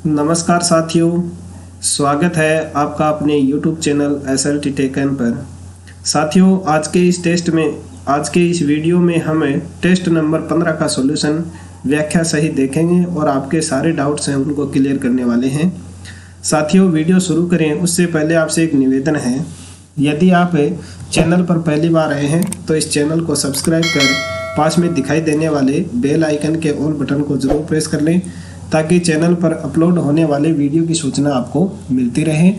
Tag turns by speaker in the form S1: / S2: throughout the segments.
S1: नमस्कार साथियों, स्वागत है आपका अपने YouTube चैनल SLT टेकन पर। साथियों, आज के इस वीडियो में हम टेस्ट नंबर 15 का सॉल्यूशन व्याख्या सहित देखेंगे और आपके सारे डाउट्स हैं उनको क्लियर करने वाले हैं। साथियों, वीडियो शुरू करें उससे पहले आपसे एक निवेदन है, यदि आप चैनल पर पहली बार आए हैं तो इस चैनल को सब्सक्राइब कर पास में दिखाई देने वाले बेल आइकन के ऑल बटन को जरूर प्रेस कर लें ताकि चैनल पर अपलोड होने वाले वीडियो की सूचना आपको मिलती रहे।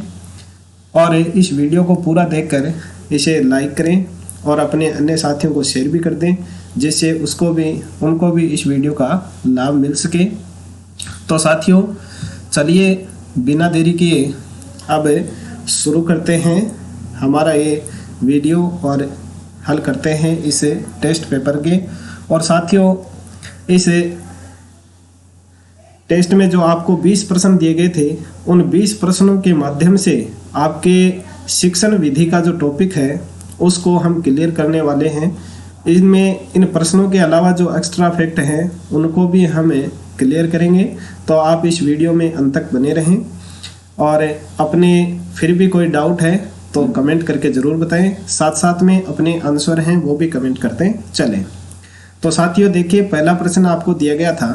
S1: और इस वीडियो को पूरा देखकर इसे लाइक करें और अपने अन्य साथियों को शेयर भी कर दें, जिससे उनको भी इस वीडियो का लाभ मिल सके। तो साथियों, चलिए बिना देरी किए अब शुरू करते हैं हमारा ये वीडियो और हल करते हैं इस टेस्ट पेपर के। और साथियों, इस टेस्ट में जो आपको 20 प्रश्न दिए गए थे, उन 20 प्रश्नों के माध्यम से आपके शिक्षण विधि का जो टॉपिक है उसको हम क्लियर करने वाले हैं। इन प्रश्नों के अलावा जो एक्स्ट्रा फैक्ट हैं उनको भी हम क्लियर करेंगे। तो आप इस वीडियो में अंत तक बने रहें और अपने फिर भी कोई डाउट है तो कमेंट करके ज़रूर बताएं। साथ साथ में अपने आंसर हैं वो भी कमेंट करते चलें। तो साथियों देखिए, पहला प्रश्न आपको दिया गया था,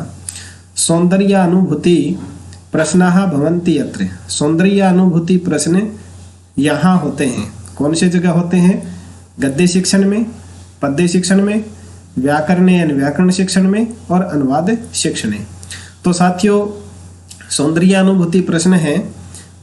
S1: सौंदर्य अनुभूति प्रश्नाः भवन्ति यत्र। सौंदर्य अनुभूति प्रश्न यहाँ होते हैं। कौन सी जगह होते हैं? गद्य शिक्षण में, पद्य शिक्षण में, व्याकरण यानी व्याकरण शिक्षण में और अनुवाद शिक्षण में। तो साथियों, सौंदर्य अनुभूति प्रश्न है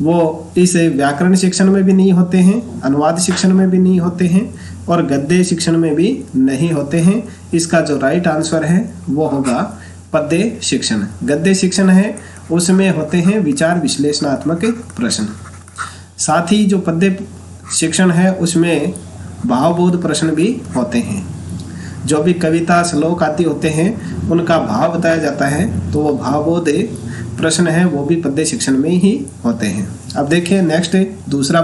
S1: वो इस व्याकरण शिक्षण में भी नहीं होते हैं, अनुवाद शिक्षण में भी नहीं होते हैं और गद्य शिक्षण में भी नहीं होते हैं। इसका जो राइट आंसर है वो होगा पद्य शिक्षण। गद्य शिक्षण है उसमें होते हैं विचार विश्लेषणात्मक प्रश्न। साथ ही जो पद्य शिक्षण है उसमें भावबोध प्रश्न भी होते हैं। जो भी कविता श्लोक आदि होते हैं उनका भाव बताया जाता है, तो वो भावबोध प्रश्न है वो भी पद्य शिक्षण में ही होते हैं। अब देखिए नेक्स्ट दूसरा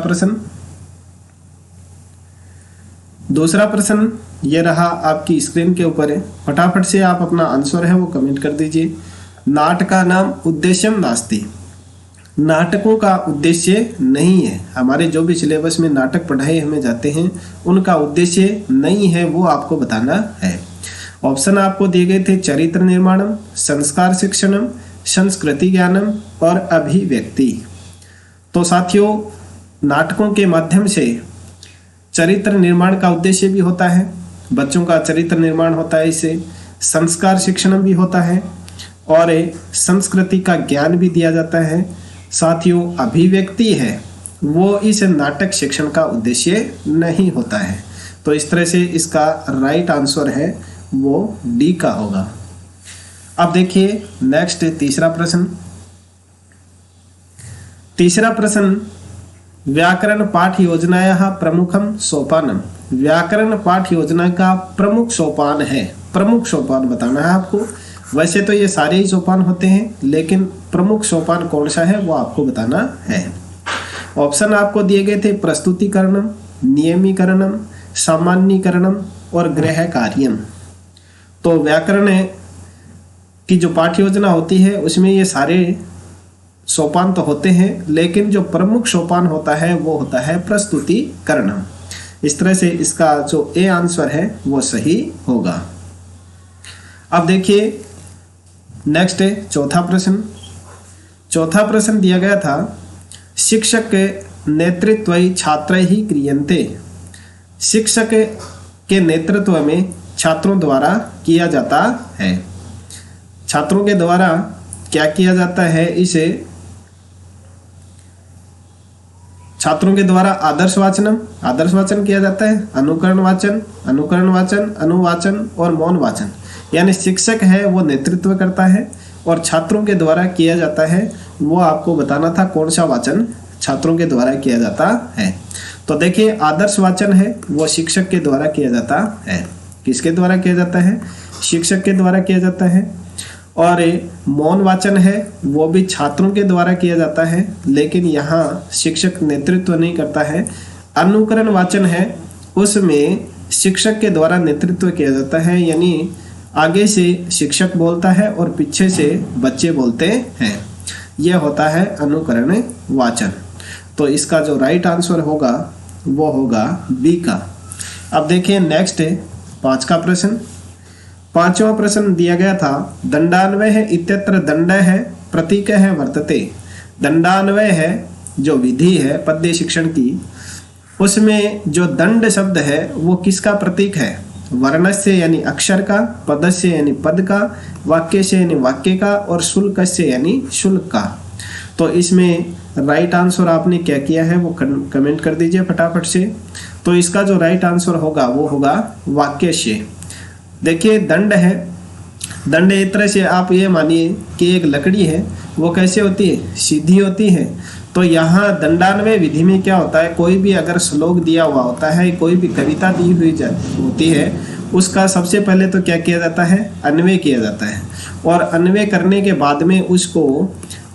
S1: प्रश्न ये रहा आपकी स्क्रीन के ऊपर है। फटाफट से आप अपना आंसर है वो कमेंट कर दीजिए। नाटका नाम उद्देश्यम नास्ति। नाटकों का उद्देश्य नहीं है। हमारे जो भी सिलेबस में नाटक पढ़ाए हमें जाते हैं उनका उद्देश्य नहीं है, वो आपको बताना है। ऑप्शन आपको दिए गए थे, चरित्र निर्माणम, संस्कार शिक्षणम, संस्कृति ज्ञानम और अभिव्यक्ति। तो साथियों, नाटकों के माध्यम से चरित्र निर्माण का उद्देश्य भी होता है, बच्चों का चरित्र निर्माण होता है, इससे संस्कार शिक्षण भी होता है और संस्कृति का ज्ञान भी दिया जाता है। साथियों, अभिव्यक्ति है वो इस नाटक शिक्षण का उद्देश्य नहीं होता है। तो इस तरह से इसका राइट आंसर है वो डी का होगा। अब देखिए नेक्स्ट तीसरा प्रश्न, व्याकरण पाठ योजनायाः प्रमुखम सोपानम। व्याकरण पाठ योजना का प्रमुख सोपान है। प्रमुख सोपान बताना है आपको। वैसे तो ये सारे ही सोपान होते हैं, लेकिन प्रमुख सोपान कौन सा है वो आपको बताना है। ऑप्शन आपको दिए गए थे, प्रस्तुतिकरणम, नियमीकरणम, सामान्यीकरणम और गृह कार्यम। तो व्याकरण की जो पाठ्य योजना होती है उसमें ये सारे सोपान तो होते हैं, लेकिन जो प्रमुख सोपान होता है वो होता है प्रस्तुतिकरणम। इस तरह से इसका जो ए आंसर है वो सही होगा। अब देखिए नेक्स्ट चौथा प्रश्न दिया गया था, शिक्षक नेतृत्व छात्र ही क्रियन्ते। शिक्षक के नेतृत्व में छात्रों द्वारा किया जाता है। छात्रों के द्वारा क्या किया जाता है? इसे छात्रों के द्वारा आदर्श वाचन किया जाता है, अनुकरण वाचन, अनुवाचन और मौन वाचन। यानी शिक्षक है वो नेतृत्व करता है और छात्रों के द्वारा किया जाता है वो आपको बताना था कौन सा वाचन छात्रों के द्वारा किया जाता है। तो देखिए, आदर्श वाचन है वो शिक्षक के द्वारा किया जाता है। किसके द्वारा किया जाता है? शिक्षक के द्वारा किया जाता है। और मौन वाचन है वो भी छात्रों के द्वारा किया जाता है, लेकिन यहाँ शिक्षक नेतृत्व नहीं करता है। अनुकरण वाचन है उसमें शिक्षक के द्वारा नेतृत्व किया जाता है, यानी आगे से शिक्षक बोलता है और पीछे से बच्चे बोलते हैं। यह होता है अनुकरण वाचन। तो इसका जो राइट आंसर होगा वो होगा बी का। अब देखिए नेक्स्ट है 5 का प्रश्न। 5वां प्रश्न दिया गया था दंडान्वय इत्यत्र दंड है प्रतीक है वर्तते। दंडान्वय है जो विधि है पद्य शिक्षण की, उसमें जो दंड शब्द है वो किसका प्रतीक है? वर्णस्य यानी अक्षर का, पदस्य यानी पद का, वाक्य से यानी वाक्य का, और शुल्क से यानी शुल्क का। तो इसमें राइट आंसर आपने क्या किया है वो कमेंट कर दीजिए फटाफट से। तो इसका जो राइट आंसर होगा वो होगा वाक्य से। देखिए दंड है, दंड एक तरह से आप ये मानिए कि एक लकड़ी है, वो कैसे होती है? सीधी होती है। तो यहाँ दंडान्वय विधि में क्या होता है, कोई भी अगर श्लोक दिया हुआ होता है, कोई भी कविता दी हुई होती है, उसका सबसे पहले तो क्या किया जाता है? अन्वय किया जाता है। और अन्वय करने के बाद में उसको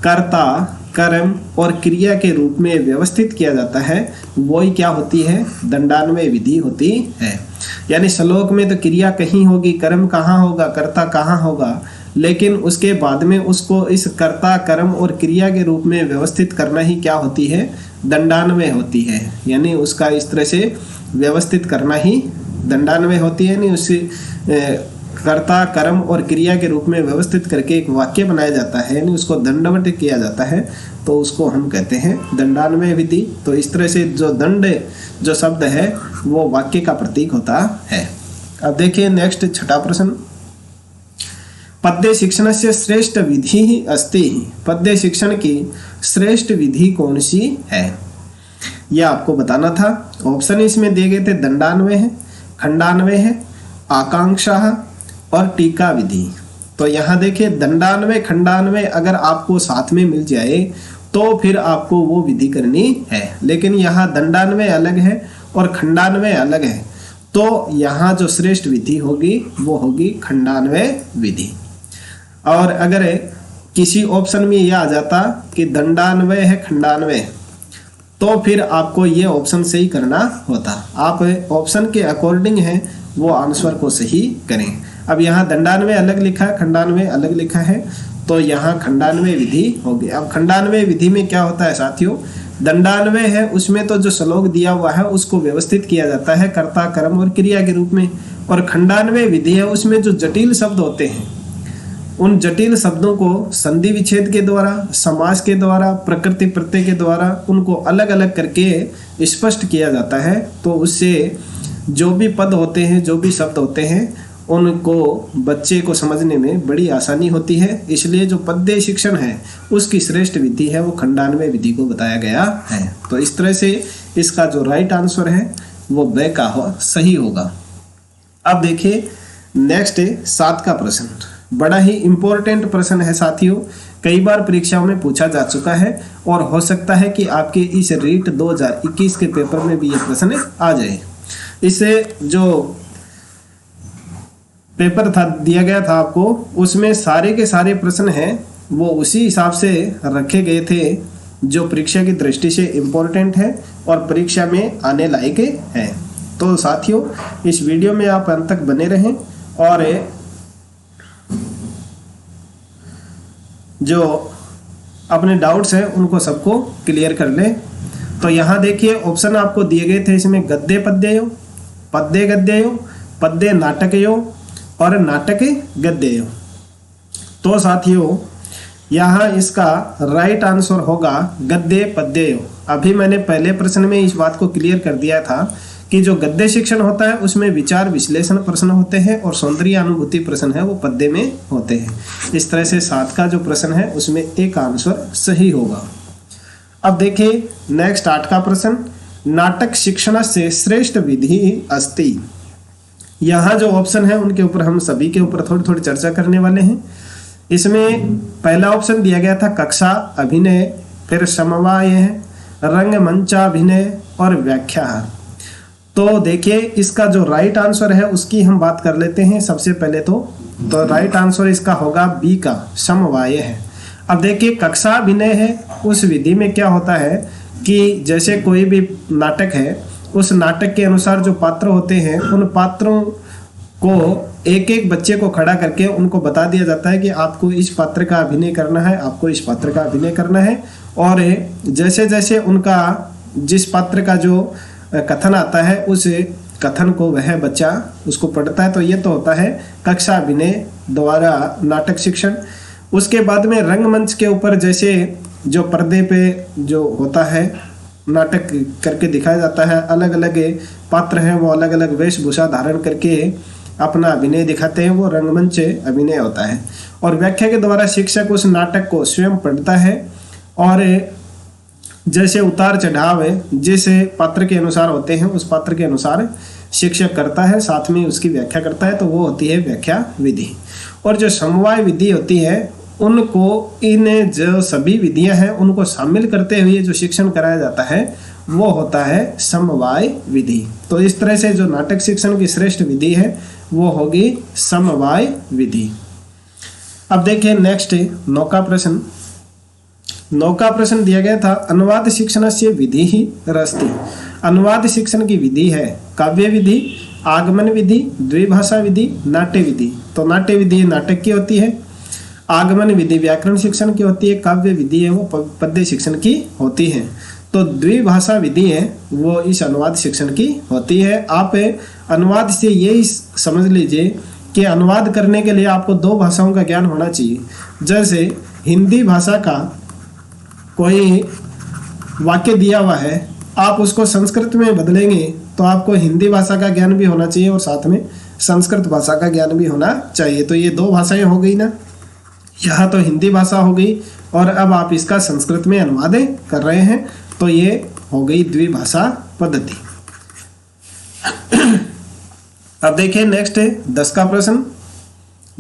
S1: कर्ता, कर्म और क्रिया के रूप में व्यवस्थित किया जाता है। वही क्या होती है? दंडान्वय विधि होती है। यानी श्लोक में तो क्रिया कहीं होगी, कर्म कहाँ होगा, कर्ता कहाँ होगा, लेकिन उसके बाद में उसको इस कर्ता, कर्म और क्रिया के रूप में व्यवस्थित करना ही क्या होती है? दंडान्वय होती है। यानी उसका इस तरह से व्यवस्थित करना ही दंडान्वय होती है। नहीं उसे कर्ता, कर्म और क्रिया के रूप में व्यवस्थित करके एक वाक्य बनाया जाता है, यानी उसको दंडवत किया जाता है, तो उसको हम कहते हैं दंडान्वय विधि। तो इस तरह से जो दंड जो शब्द है वो वाक्य का प्रतीक होता है। अब देखिए नेक्स्ट 6ठा प्रश्न। पद्य शिक्षण से श्रेष्ठ विधि ही अस्ति। पद्य शिक्षण की श्रेष्ठ विधि कौन सी है, यह आपको बताना था। ऑप्शन इसमें दिए गए थे दंडान्वय है, खंडान्वय है, आकांक्षा और टीका विधि। तो यहाँ देखिए दंडान्वय, खंडान्वय अगर आपको साथ में मिल जाए तो फिर आपको वो विधि करनी है, लेकिन यहाँ दंडान्वय अलग है और खंडान्वय अलग है। तो यहाँ जो श्रेष्ठ विधि होगी वो होगी खंडान्वय विधि। और अगर किसी ऑप्शन में यह आ जाता कि दंडान्वय है खंडान्वय, तो फिर आपको ये ऑप्शन सही करना होता। आप ऑप्शन के अकॉर्डिंग है वो आंसर को सही करें। अब यहाँ दंडान्वय अलग लिखा है, खंडान्वय अलग लिखा है, तो यहाँ खंडान्वय विधि होगी। अब खंडान्वय विधि में क्या होता है साथियों, दंडान्वय है उसमें तो जो श्लोक दिया हुआ है उसको व्यवस्थित किया जाता है कर्ता, कर्म और क्रिया के रूप में। और खंडान्वय विधि है उसमें जो जटिल शब्द होते हैं उन जटिल शब्दों को संधि विच्छेद के द्वारा, समास के द्वारा, प्रकृति प्रत्यय के द्वारा उनको अलग अलग करके स्पष्ट किया जाता है। तो उससे जो भी पद होते हैं, जो भी शब्द होते हैं, उनको बच्चे को समझने में बड़ी आसानी होती है। इसलिए जो पद्य शिक्षण है उसकी श्रेष्ठ विधि है वो खंडान्वय विधि को बताया गया है। तो इस तरह से इसका जो राइट आंसर है वो ब का सही होगा। अब देखिए नेक्स्ट है 7 का प्रश्न। बड़ा ही इंपॉर्टेंट प्रश्न है साथियों, कई बार परीक्षाओं में पूछा जा चुका है और हो सकता है कि आपके इस रीट 2021 के पेपर में भी ये प्रश्न आ जाए। इससे जो पेपर था दिया गया था आपको, उसमें सारे के सारे प्रश्न हैं वो उसी हिसाब से रखे गए थे जो परीक्षा की दृष्टि से इम्पोर्टेंट है और परीक्षा में आने लायक है। तो साथियों इस वीडियो में आप अंत तक बने रहें और जो अपने डाउट्स हैं उनको सबको क्लियर कर लें। तो यहाँ देखिए ऑप्शन आपको दिए गए थे, इसमें गद्य पद्ययो, पद्य गद्ययो, पद्य नाटकयो और नाटक गद्ययो। तो साथियों यहाँ इसका राइट आंसर होगा गद्य पद्ययो। अभी मैंने पहले प्रश्न में इस बात को क्लियर कर दिया था कि जो गद्य शिक्षण होता है उसमें विचार विश्लेषण प्रश्न होते हैं और सौंदर्य अनुभूति प्रश्न है वो पद्य में होते हैं। इस तरह से 7 का जो प्रश्न है उसमें एक आंसर सही होगा। अब देखिए नेक्स्ट 8 का प्रश्न। नाटक शिक्षण से श्रेष्ठ विधि अस्ति। यहाँ जो ऑप्शन है उनके ऊपर हम सभी के ऊपर थोड़ी थोड़ी चर्चा करने वाले हैं। इसमें पहला ऑप्शन दिया गया था कक्षा अभिनय, फिर समवाय है, रंगमंचाभिनय और व्याख्या। तो देखिए इसका जो राइट आंसर है उसकी हम बात कर लेते हैं सबसे पहले। तो राइट आंसर इसका होगा बी का, समवाय है। अब देखिए कक्षा अभिनय है, उस विधि में क्या होता है कि जैसे कोई भी नाटक है, उस नाटक के अनुसार जो पात्र होते हैं उन पात्रों को एक एक बच्चे को खड़ा करके उनको बता दिया जाता है कि आपको इस पात्र का अभिनय करना है, आपको इस पात्र का अभिनय करना है। और जैसे जैसे उनका जिस पात्र का जो कथन आता है उस कथन को वह बच्चा उसको पढ़ता है। तो ये तो होता है कक्षा अभिनय द्वारा नाटक शिक्षण। उसके बाद में रंगमंच के ऊपर जैसे जो पर्दे पे जो होता है नाटक करके दिखाया जाता है, अलग अलग पात्र हैं वो अलग अलग वेशभूषा धारण करके अपना अभिनय दिखाते हैं, वो रंगमंच अभिनय होता है। और व्याख्या के द्वारा शिक्षक उस नाटक को स्वयं पढ़ता है और जैसे उतार चढ़ाव जिस पात्र के अनुसार होते हैं उस पात्र के अनुसार शिक्षक करता है, साथ में उसकी व्याख्या करता है। तो वो होती है व्याख्या विधि। और जो समवाय विधि होती है उनको, इन जो सभी विधियां हैं उनको शामिल करते हुए जो शिक्षण कराया जाता है वो होता है समवाय विधि। तो इस तरह से जो नाटक शिक्षण की श्रेष्ठ विधि है वो होगी समवाय विधि। अब देखिए नेक्स्ट 9 का प्रश्न। 9 का प्रश्न दिया गया था अनुवाद शिक्षण से विधि ही रस्ति। अनुवाद शिक्षण की विधि है काव्य विधि, आगमन विधि, द्विभाषा विधि, नाट्य विधि। तो नाट्य विधि नाटक की होती है, आगमन विधि व्याकरण शिक्षण की होती है, काव्य विधि है वो पद्य शिक्षण की होती है। तो द्विभाषा विधि है वो इस अनुवाद शिक्षण की होती है। आप अनुवाद से यही समझ लीजिए कि अनुवाद करने के लिए आपको 2 भाषाओं का ज्ञान होना चाहिए। जैसे हिंदी भाषा का कोई वाक्य दिया हुआ है, आप उसको संस्कृत में बदलेंगे तो आपको हिंदी भाषा का ज्ञान भी होना चाहिए और साथ में संस्कृत भाषा का ज्ञान भी होना चाहिए। तो ये 2 भाषाएं हो गई ना, यहाँ तो हिंदी भाषा हो गई और अब आप इसका संस्कृत में अनुवाद कर रहे हैं, तो ये हो गई द्विभाषा पद्धति। अब देखिए नेक्स्ट 10 का प्रश्न।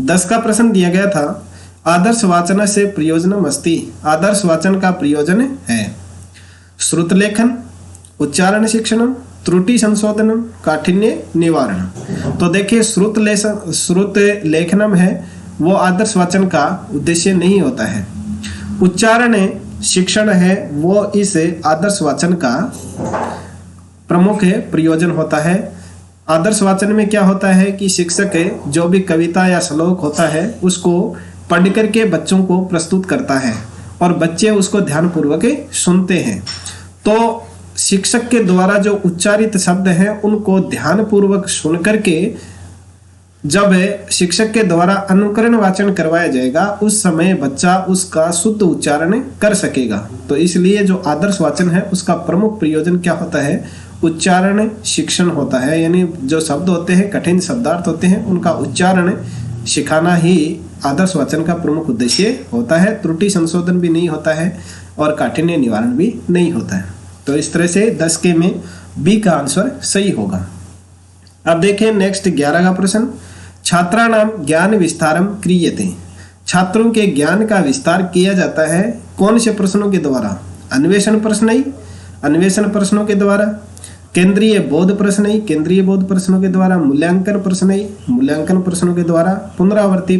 S1: 10 का प्रश्न दिया गया था आदर्श वाचन से प्रयोजनम अस्ति। आदर्श वाचन का प्रयोजन है श्रुत लेखन, उच्चारण शिक्षणम, त्रुटि संशोधनम, काठिन्य निवारण। तो देखिए श्रुत लेखनम है वो आदर्श वाचन का उद्देश्य नहीं होता है। उच्चारण शिक्षण है वो इस आदर्श वाचन का प्रमुख प्रयोजन होता है। आदर्श वाचन में क्या होता है कि शिक्षक जो भी कविता या श्लोक होता है उसको पढ़ करके बच्चों को प्रस्तुत करता है और बच्चे उसको ध्यानपूर्वक सुनते हैं। तो शिक्षक के द्वारा जो उच्चारित शब्द हैं उनको ध्यानपूर्वक सुन करके जब शिक्षक के द्वारा अनुकरण वाचन करवाया जाएगा उस समय बच्चा उसका शुद्ध उच्चारण कर सकेगा। तो इसलिए जो आदर्श वाचन है उसका प्रमुख प्रयोजन क्या होता है, उच्चारण शिक्षण होता है। यानी जो शब्द होते हैं, कठिन शब्दार्थ होते हैं, उनका उच्चारण सिखाना ही आदर्श वाचन का प्रमुख उद्देश्य होता है। त्रुटि संशोधन भी नहीं होता है और काठिन्य निवारण भी नहीं होता है। तो इस तरह से 10 के में बी का आंसर सही होगा। अब देखिए नेक्स्ट 11 का प्रश्न। छात्राणाम ज्ञान विस्तारम क्रियते। छात्रों के ज्ञान का विस्तार किया जाता है कौन से प्रश्नों के द्वारा? अन्वेषण प्रश्नों के द्वारा, केंद्रीय बोध प्रश्नों के द्वारा, मूल्यांकन प्रश्नों के द्वारा, पुनरावर्ती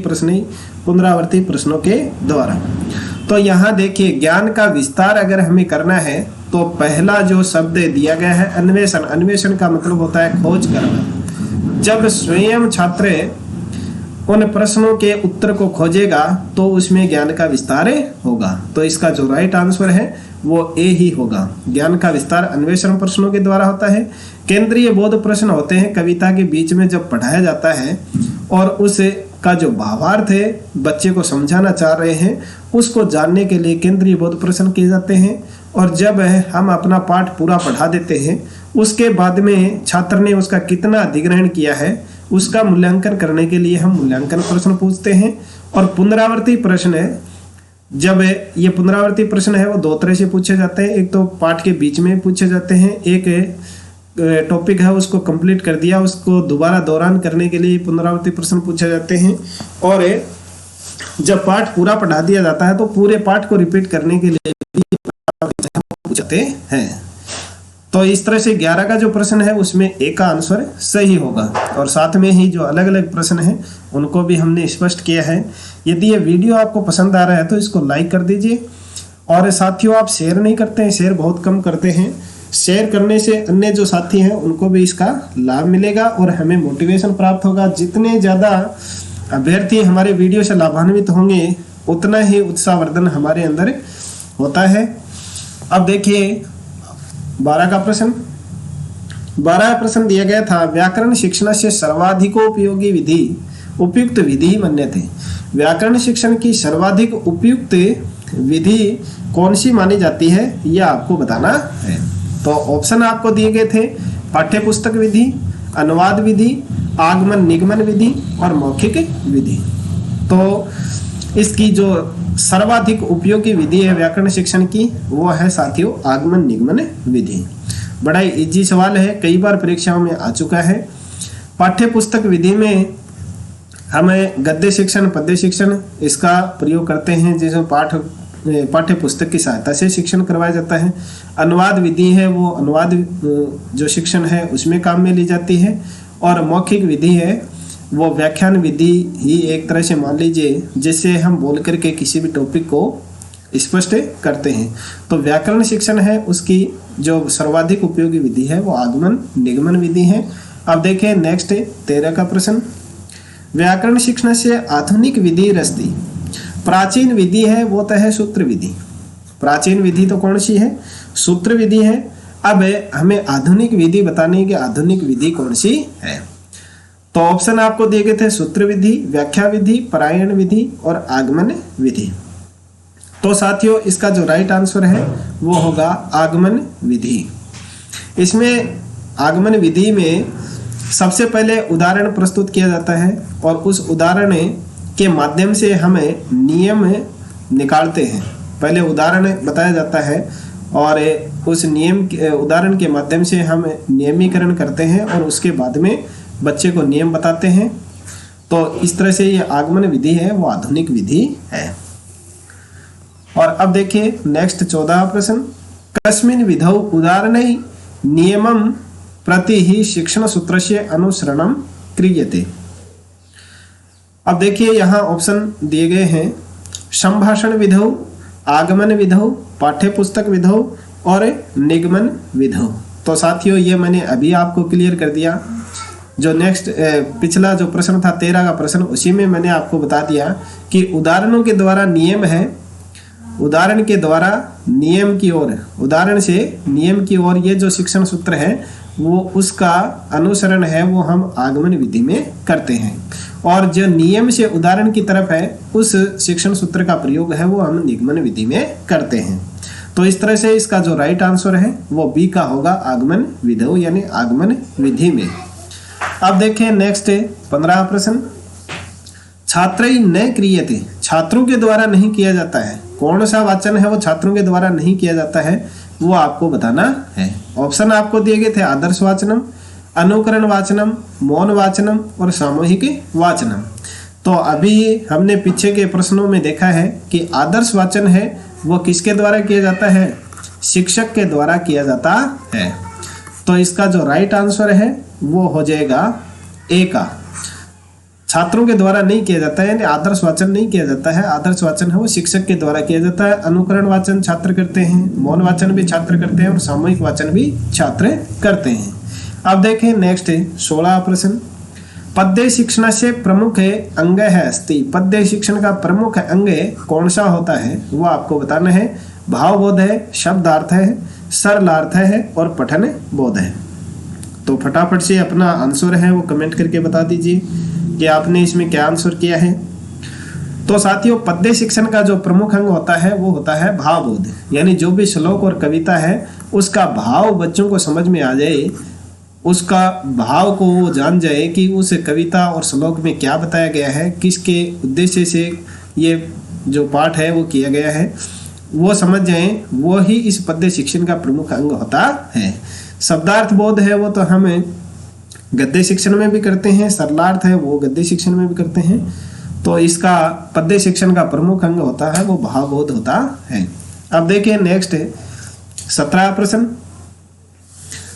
S1: प्रश्नों के द्वारा। तो यहाँ देखिए ज्ञान का विस्तार अगर हमें करना है तो पहला जो शब्द दिया गया है अन्वेषण। अन्वेषण का मतलब होता है खोज करना। जब स्वयं छात्र उन प्रश्नों के उत्तर को खोजेगा तो उसमें ज्ञान का विस्तार होगा। तो इसका जो राइट आंसर है वो ए ही होगा। ज्ञान का विस्तार अन्वेषण प्रश्नों के द्वारा होता है। केंद्रीय बोध प्रश्न होते हैं कविता के बीच में जब पढ़ाया जाता है और उसका जो भावार्थ है बच्चे को समझाना चाह रहे हैं उसको जानने के लिए केंद्रीय बोध प्रश्न किए जाते हैं। और जब हम अपना पाठ पूरा पढ़ा देते हैं उसके बाद में छात्र ने उसका कितना अधिग्रहण किया है उसका मूल्यांकन करने के लिए हम मूल्यांकन प्रश्न पूछते हैं। और पुनरावर्ती प्रश्न है, जब ये पुनरावर्ती प्रश्न है वो 2 तरह से पूछे जाते हैं। एक तो पाठ के बीच में पूछे जाते हैं, एक टॉपिक है उसको कंप्लीट कर दिया उसको दोबारा दोहरान करने के लिए पुनरावर्ती प्रश्न पूछे जाते हैं। और जब पाठ पूरा पढ़ा दिया जाता है तो पूरे पाठ को रिपीट करने के लिए पूछते हैं। तो इस तरह से 11 का जो प्रश्न है उसमें ए का आंसर सही होगा। और साथ में ही जो अलग अलग प्रश्न हैं उनको भी हमने स्पष्ट किया है। यदि ये वीडियो आपको पसंद आ रहा है तो इसको लाइक कर दीजिए। और साथियों आप शेयर नहीं करते हैं, शेयर बहुत कम करते हैं, तो शेयर करने से अन्य जो साथी हैं उनको भी इसका लाभ मिलेगा और हमें मोटिवेशन प्राप्त होगा। जितने ज़्यादा अभ्यर्थी हमारे वीडियो से लाभान्वित होंगे उतना ही उत्साहवर्धन हमारे अंदर होता है। अब देखिए 12 का प्रश्न। 12 प्रश्न दिया गया था, व्याकरण शिक्षण से सर्वाधिकोपयोगी विधि उपयुक्त विधि मन्यते। व्याकरण शिक्षण की सर्वाधिक उपयुक्त विधि कौन सी मानी जाती है, यह आपको बताना है। तो ऑप्शन आपको दिए गए थे, पाठ्य पुस्तक विधि, अनुवाद विधि, आगमन निगमन विधि और मौखिक विधि। तो इसकी जो सर्वाधिक उपयोगी विधि है व्याकरण शिक्षण की, वो है साथियों आगमन निगमन विधि। बड़ा ही इजी सवाल है, कई बार परीक्षाओं में आ चुका है। पाठ्य पुस्तक विधि में हमें गद्य शिक्षण, पद्य शिक्षण इसका प्रयोग करते हैं, जिसमें पाठ्य पुस्तक की सहायता से शिक्षण करवाया जाता है। अनुवाद विधि है, वो अनुवाद जो शिक्षण है उसमें काम में ली जाती है। और मौखिक विधि है, वो व्याख्यान विधि ही एक तरह से मान लीजिए, जिससे हम बोल करके किसी भी टॉपिक को स्पष्ट करते हैं। तो व्याकरण शिक्षण है, उसकी जो सर्वाधिक उपयोगी विधि है वो आगमन निगमन विधि है। अब देखें नेक्स्ट 13 का प्रश्न, व्याकरण शिक्षण से आधुनिक विधि रस्ती। प्राचीन विधि है वो तो है सूत्र विधि। प्राचीन विधि तो कौन सी है, सूत्र विधि है। अब हमें आधुनिक विधि बतानी है कि आधुनिक विधि कौन सी है। तो ऑप्शन आपको दिए गए थे, सूत्र विधि, व्याख्या विधि, परायण विधि और आगमन विधि। तो साथियों इसका जो राइट आंसर है वो होगा आगमन विधि। इसमें आगमन विधि में सबसे पहले उदाहरण प्रस्तुत किया जाता है और उस उदाहरण के माध्यम से हमें नियम निकालते हैं। पहले उदाहरण बताया जाता है और उस उदाहरण के माध्यम से हम नियमीकरण करते हैं और उसके बाद में बच्चे को नियम बताते हैं। तो इस तरह से ये आगमन विधि है वो आधुनिक विधि है। और अब देखिए नेक्स्ट 14 प्रश्न, कस्मिन् विधौ उदाहरणे नियमं प्रति ही शिक्षण सूत्र से अनुसरणम क्रियते। अब देखिए यहाँ ऑप्शन दिए गए हैं, संभाषण विधौ, आगमन विधौ, पाठ्य पुस्तक विधौ और निगमन विधौ। तो साथियों ये मैंने अभी आपको क्लियर कर दिया। जो नेक्स्ट पिछला जो प्रश्न था 13 का प्रश्न, उसी में मैंने आपको बता दिया कि उदाहरणों के द्वारा नियम है, उदाहरण के द्वारा नियम की ओर, उदाहरण से नियम की ओर ये जो शिक्षण सूत्र है वो उसका अनुसरण है वो हम आगमन विधि में करते हैं। और जो नियम से उदाहरण की तरफ है उस शिक्षण सूत्र का प्रयोग है वो हम निगमन विधि में करते हैं। तो इस तरह से इसका जो राइट आंसर है वो बी का होगा, आगमन विधौ यानी आगमन विधि में। अब देखें नेक्स्ट 15 प्रश्न, छात्रई न क्रियते। छात्रों के द्वारा नहीं किया जाता है। कौन सा वाचन है वो छात्रों के द्वारा नहीं किया जाता है वो आपको बताना है। ऑप्शन आपको दिए गए थे, आदर्श वाचनम, अनुकरण वाचनम, मौन वाचनम और सामूहिक वाचनम। तो अभी हमने पीछे के प्रश्नों में देखा है कि आदर्श वाचन है वो किसके द्वारा किया जाता है, शिक्षक के द्वारा किया जाता है। तो इसका जो राइट आंसर है वो हो जाएगा ए का, छात्रों के द्वारा नहीं किया जाता है, यानी आदर्श वाचन नहीं किया जाता है। आदर्श वाचन है वो शिक्षक के द्वारा किया जाता है। अनुकरण वाचन छात्र करते हैं, मौन वाचन भी छात्र करते हैं और सामूहिक वाचन भी छात्र करते हैं। अब देखें नेक्स्ट 16 प्रश्न, पद्य शिक्षण से प्रमुख अंग है अस्ति। पद्य शिक्षण का प्रमुख अंग कौन सा होता है वो आपको बताना है। भावबोध है, शब्दार्थ है, सरलार्थ है और पठन बोध है। तो फटाफट से अपना आंसर है वो कमेंट करके बता दीजिए कि आपने इसमें क्या आंसर किया है। तो साथियों पद्य शिक्षण का जो प्रमुख अंग होता है वो होता है भावबोध, यानी जो भी श्लोक और कविता है उसका भाव बच्चों को समझ में आ जाए, उसका भाव को वो जान जाए कि उस कविता और श्लोक में क्या बताया गया है, किसके उद्देश्य से ये जो पाठ है वो किया गया है, वो समझ जाए, वो ही इस पद्य शिक्षण का प्रमुख अंग होता है। शब्दार्थ बोध है वो तो हम गद्य शिक्षण में भी करते हैं, सरलार्थ है वो गद्य शिक्षण में भी करते हैं। तो इसका पद्य शिक्षण का प्रमुख अंग होता है वो भावबोध होता है। अब देखिए नेक्स्ट 17 प्रश्न।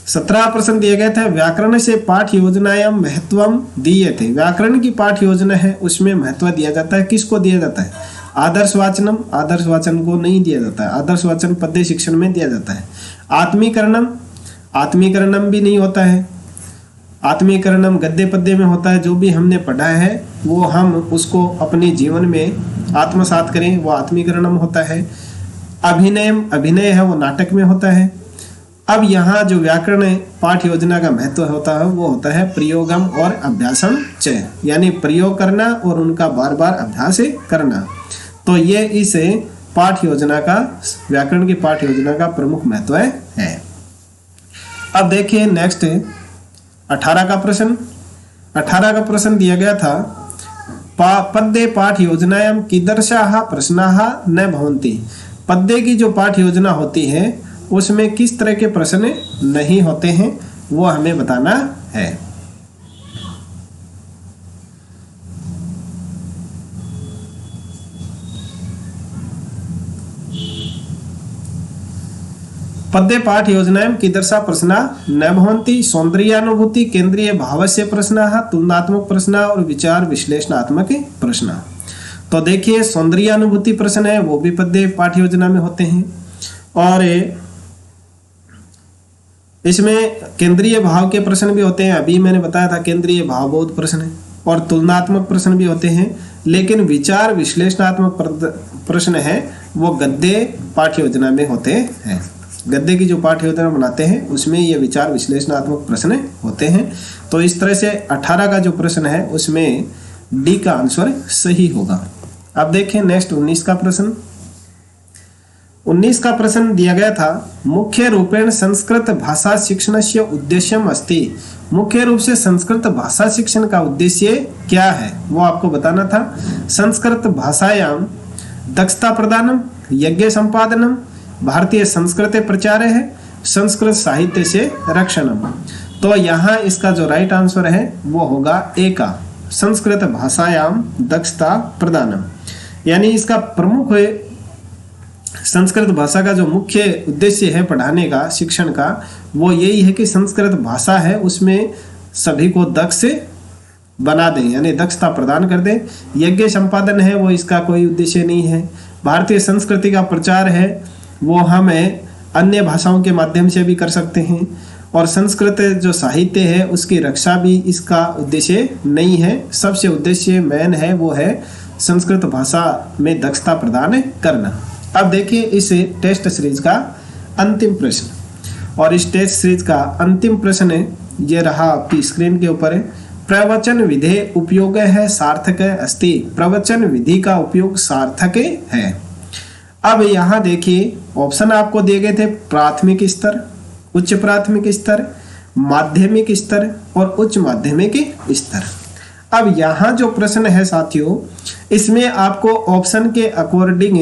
S1: 17 प्रश्न दिए गए थे, व्याकरण से पाठ योजनायां महत्वम दिए थे। व्याकरण की पाठ योजना है उसमें महत्व दिया जाता है। किसको दिया जाता है? आदर्श वाचनम, आदर्श वाचन को नहीं दिया जाता है। आदर्श वाचन पद्य शिक्षण में दिया जाता है। आत्मीकरणम, आत्मीकरणम भी नहीं होता है। आत्मीकरणम गद्य पद्य में होता है। जो भी हमने पढ़ा है वो हम उसको अपने जीवन में आत्मसात करें, वो आत्मीकरणम होता है। अभिनयम अभिनय है, वो नाटक में होता है। अब यहाँ जो व्याकरण पाठ योजना का महत्व होता है वो होता है प्रयोगम और अभ्यासम च, यानी प्रयोग करना और उनका बार बार अभ्यास करना। तो ये इस पाठ योजना का, व्याकरण की पाठ योजना का प्रमुख महत्व है। अब देखिए नेक्स्ट 18 का प्रश्न। 18 का प्रश्न दिया गया था पद्य पाठ योजनायां कीदृशाः प्रश्नाः न भवन्ति। पद्य की जो पाठ योजना होती है उसमें किस तरह के प्रश्न नहीं होते हैं वो हमें बताना है। पद्य पाठ योजनायां कीदृशा प्रश्ना न भवन्ति। सौंदर्यानुभूति केंद्रीय भावस्य प्रश्नाः, तुलनात्मक प्रश्न और विचार विश्लेषणात्मक प्रश्न। तो देखिए सौंदर्यानुभूति प्रश्न है वो भी पद्य पाठ योजना में होते हैं, और इसमें केंद्रीय भाव के प्रश्न भी होते हैं। अभी मैंने बताया था केंद्रीय भावबोध प्रश्न है, और तुलनात्मक प्रश्न भी होते हैं। लेकिन विचार विश्लेषणात्मक प्रश्न है वो गद्य पाठ योजना में होते हैं। गद्य की जो पाठ्य योजना बनाते हैं उसमें ये विचार विश्लेषणात्मक प्रश्न होते हैं। तो इस तरह से 18 का जो प्रश्न है उसमें डी का आंसर सही होगा। अब देखें नेक्स्ट 19 का प्रश्न। 19 का प्रश्न दिया गया था मुख्य रूपेण संस्कृत भाषा शिक्षणस्य उद्देश्यम अस्ति। मुख्य रूप से संस्कृत भाषा शिक्षण का उद्देश्य क्या है वो आपको बताना था। संस्कृत भाषायां दक्षता प्रदानम, यज्ञ संपादनम, भारतीय संस्कृत प्रचार है, संस्कृत साहित्य से रक्षणम। तो यहाँ इसका जो राइट आंसर है वो होगा ए का, संस्कृत भाषायाम दक्षता प्रदानम। यानी इसका प्रमुख संस्कृत भाषा का जो मुख्य उद्देश्य है पढ़ाने का, शिक्षण का, वो यही है कि संस्कृत भाषा है उसमें सभी को दक्ष बना दें, यानी दक्षता प्रदान कर दें। यज्ञ संपादन है वो इसका कोई उद्देश्य नहीं है। भारतीय संस्कृति का प्रचार है वो हमें अन्य भाषाओं के माध्यम से भी कर सकते हैं, और संस्कृत जो साहित्य है उसकी रक्षा भी इसका उद्देश्य नहीं है। सबसे उद्देश्य मेन है वो है संस्कृत भाषा में दक्षता प्रदान करना। अब देखिए इस टेस्ट सीरीज का अंतिम प्रश्न, और इस टेस्ट सीरीज का अंतिम प्रश्न ये रहा आपकी स्क्रीन के ऊपर है। प्रवचन विधि उपयोग है सार्थक अस्ति। प्रवचन विधि का उपयोग सार्थक है। अब यहाँ देखिए ऑप्शन आपको दिए गए थे प्राथमिक स्तर, उच्च प्राथमिक स्तर, माध्यमिक स्तर और उच्च माध्यमिक स्तर। अब यहाँ जो प्रश्न है साथियों इसमें आपको ऑप्शन के अकॉर्डिंग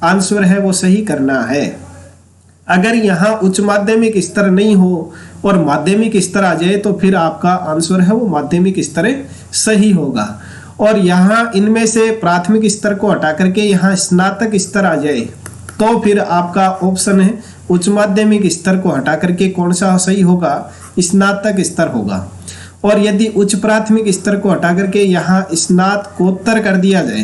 S1: आंसर है वो सही करना है। अगर यहाँ उच्च माध्यमिक स्तर नहीं हो और माध्यमिक स्तर आ जाए तो फिर आपका आंसर है वो माध्यमिक स्तर सही होगा। और यहाँ इनमें से प्राथमिक स्तर को हटा करके यहाँ स्नातक स्तर आ जाए तो फिर आपका ऑप्शन है उच्च माध्यमिक स्तर को हटा करके कौन सा सही होगा, स्नातक स्तर होगा। और यदि उच्च प्राथमिक स्तर को हटा करके यहाँ स्नातकोत्तर कर दिया जाए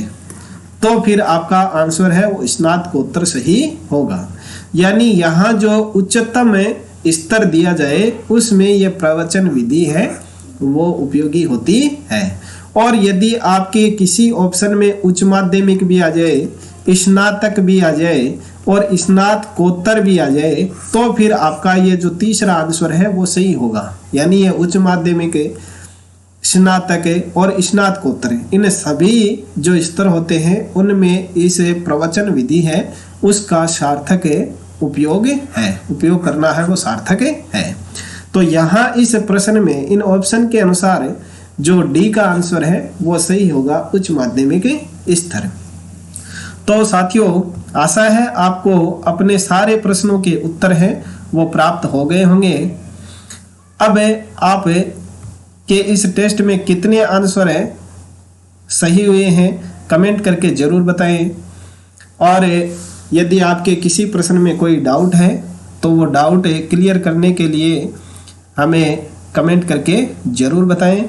S1: तो फिर आपका आंसर है वो स्नातकोत्तर सही होगा। यानी यहाँ जो उच्चतम स्तर दिया जाए उसमें ये प्रवचन विधि है वो उपयोगी होती है। और यदि आपके किसी ऑप्शन में उच्च माध्यमिक भी आ जाए, स्नातक भी आ जाए और स्नातकोत्तर भी आ जाए तो फिर आपका ये जो तीसरा आंसर है वो सही होगा। यानी ये उच्च माध्यमिक, स्नातक और स्नातकोत्तर इन सभी जो स्तर होते हैं उनमें इस प्रवचन विधि है उसका सार्थक उपयोग है, उपयोग करना है वो सार्थक है। तो यहाँ इस प्रश्न में इन ऑप्शन के अनुसार जो डी का आंसर है वो सही होगा, उच्च माध्यमिक स्तर। तो साथियों आशा है आपको अपने सारे प्रश्नों के उत्तर हैं वो प्राप्त हो गए होंगे। अब आप के इस टेस्ट में कितने आंसर है सही हुए हैं कमेंट करके जरूर बताएं। और यदि आपके किसी प्रश्न में कोई डाउट है तो वो डाउट क्लियर करने के लिए हमें कमेंट करके जरूर बताएं।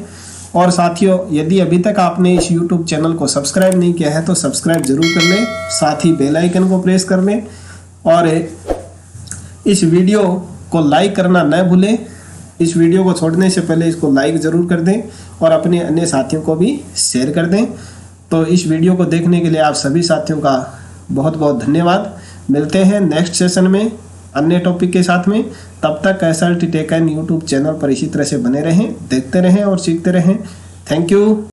S1: और साथियों यदि अभी तक आपने इस YouTube चैनल को सब्सक्राइब नहीं किया है तो सब्सक्राइब जरूर कर लें, साथ ही बेल आइकन को प्रेस कर लें और इस वीडियो को लाइक करना न भूलें। इस वीडियो को छोड़ने से पहले इसको लाइक ज़रूर कर दें और अपने अन्य साथियों को भी शेयर कर दें। तो इस वीडियो को देखने के लिए आप सभी साथियों का बहुत बहुत धन्यवाद। मिलते हैं नेक्स्ट सेशन में अन्य टॉपिक के साथ में। तब तक SRT tech and YouTube channel पर इसी तरह से बने रहें, देखते रहें और सीखते रहें। Thank you.